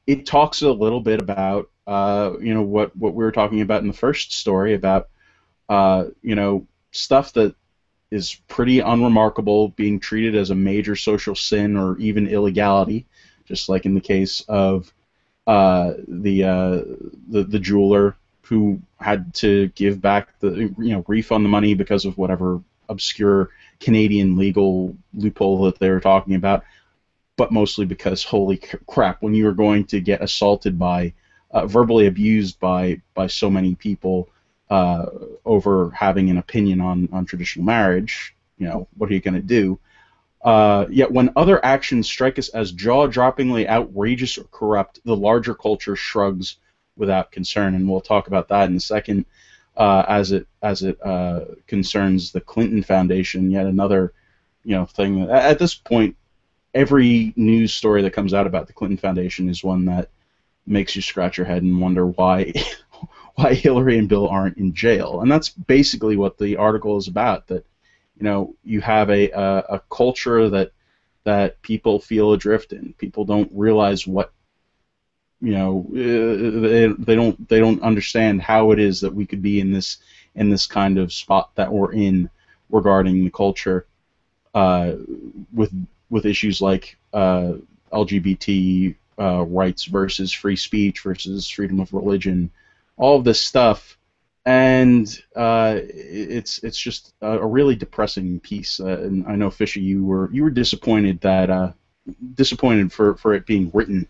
it talks a little bit about what we were talking about in the first story about stuff that is pretty unremarkable being treated as a major social sin or even illegality, just like in the case of the jeweler who had to give back refund the money because of whatever obscure Canadian legal loophole that they were talking about, but mostly because holy crap, when you are going to get assaulted by, verbally abused by so many people over having an opinion on traditional marriage, what are you going to do? Yet when other actions strike us as jaw-droppingly outrageous or corrupt, the larger culture shrugs without concern, and we'll talk about that in a second. As it concerns the Clinton Foundation, yet another thing. At this point, every news story that comes out about the Clinton Foundation is one that makes you scratch your head and wonder why why Hillary and Bill aren't in jail. And that's basically what the article is about. That you have a culture that people feel adrift in. People don't realize what they don't understand how it is that we could be in this kind of spot that we're in regarding the culture, with issues like LGBT rights versus free speech versus freedom of religion, all of this stuff. And it's just a really depressing piece. And I know, Fisher, you were disappointed for it being written.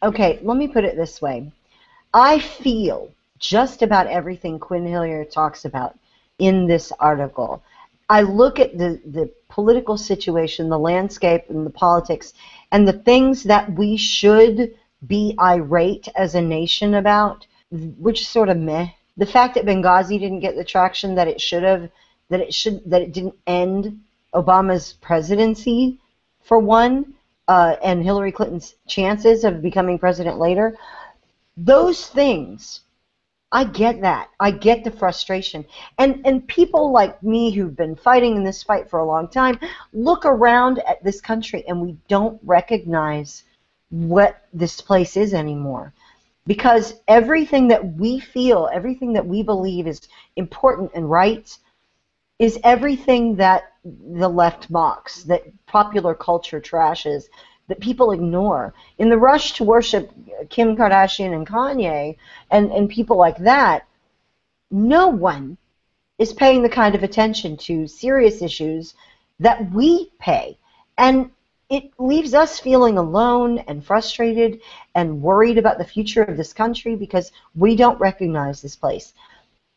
Okay, let me put it this way. I feel just about everything Quinn Hillier talks about in this article. I look at the political situation, the landscape, and the politics, and the things that we should be irate as a nation about, which is sort of meh. The fact that Benghazi didn't get the traction that it should have, that it didn't end Obama's presidency, for one, and Hillary Clinton's chances of becoming president later, those things, I get that. I get the frustration. And people like me who've been fighting in this fight for a long time look around at this country and we don't recognize what this place is anymore. Because everything that we feel, everything that we believe is important and right is everything that the left mocks, that popular culture trashes, that people ignore. In the rush to worship Kim Kardashian and Kanye and people like that, no one is paying the kind of attention to serious issues that we pay. And it leaves us feeling alone and frustrated and worried about the future of this country because we don't recognize this place.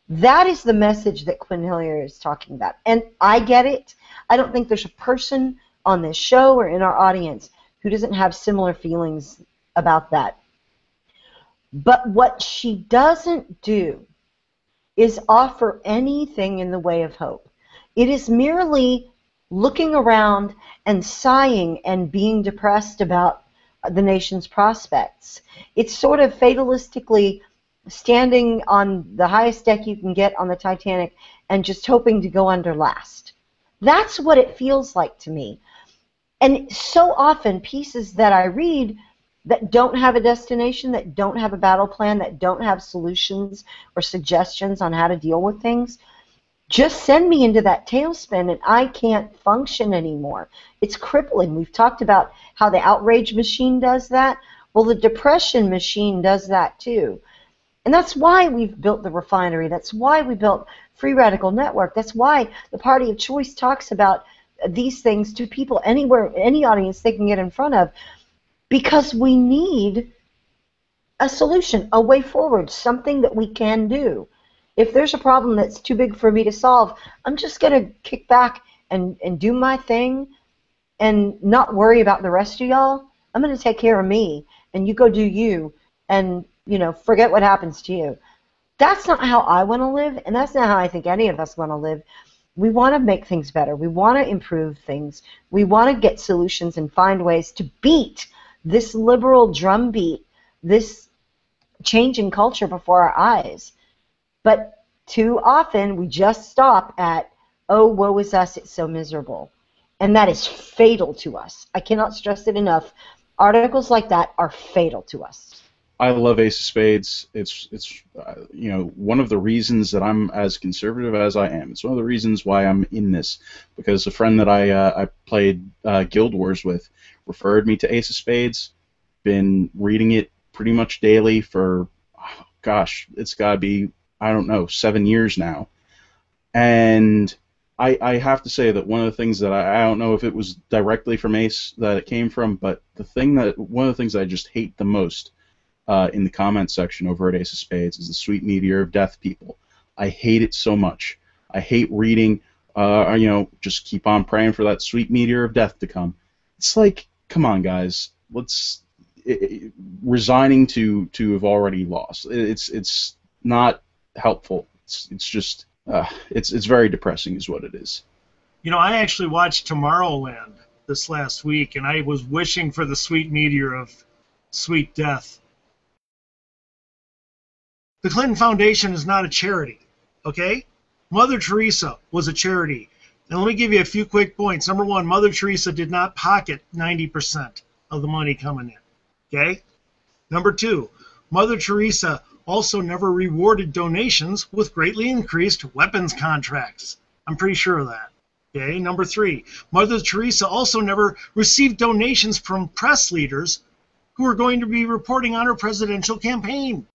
That is the message that Quinn Hillier is talking about. And I get it. I don't think there's a person on this show or in our audience who doesn't have similar feelings about that. But what she doesn't do is offer anything in the way of hope. It is merely looking around and sighing and being depressed about the nation's prospects. It's sort of fatalistically standing on the highest deck you can get on the Titanic and just hoping to go under last. That's what it feels like to me. And so often pieces that I read that don't have a destination, that don't have a battle plan, that don't have solutions or suggestions on how to deal with things, just send me into that tailspin and I can't function anymore. It's crippling. We've talked about how the outrage machine does that. Well, the depression machine does that too. And that's why we've built the Refinery. That's why we built Free Radical Network. That's why the Party of Choice talks about these things to people anywhere, any audience they can get in front of, because we need a solution, a way forward, something that we can do. If there's a problem that's too big for me to solve, I'm just going to kick back and do my thing and not worry about the rest of y'all. I'm going to take care of me, and you go do you, and forget what happens to you. That's not how I want to live, and that's not how I think any of us want to live. We want to make things better. We want to improve things. We want to get solutions and find ways to beat this liberal drumbeat, this change in culture before our eyes. But too often we just stop at, oh, woe is us, it's so miserable. And that is fatal to us. I cannot stress it enough. Articles like that are fatal to us. I love Ace of Spades. It's one of the reasons that I'm as conservative as I am. It's one of the reasons why I'm in this, because a friend that I played Guild Wars with referred me to Ace of Spades. Been reading it pretty much daily for, gosh, it's got to be, I don't know, 7 years now. And I have to say that one of the things that I don't know if it was directly from Ace that it came from, but one of the things I just hate the most in the comment section over at Ace of Spades is the sweet meteor of death people. I hate it so much. I hate reading, just keep on praying for that sweet meteor of death to come. It's like, come on, guys, resigning to have already lost. It's not helpful. It's just it's very depressing, is what it is. I actually watched Tomorrowland this last week, and I was wishing for the sweet meteor of sweet death. The Clinton Foundation is not a charity, okay? Mother Teresa was a charity. And let me give you a few quick points. Number one, Mother Teresa did not pocket 90% of the money coming in, okay? Number two, Mother Teresa also never rewarded donations with greatly increased weapons contracts. I'm pretty sure of that. Okay. Number three, Mother Teresa also never received donations from press leaders who are going to be reporting on her presidential campaign.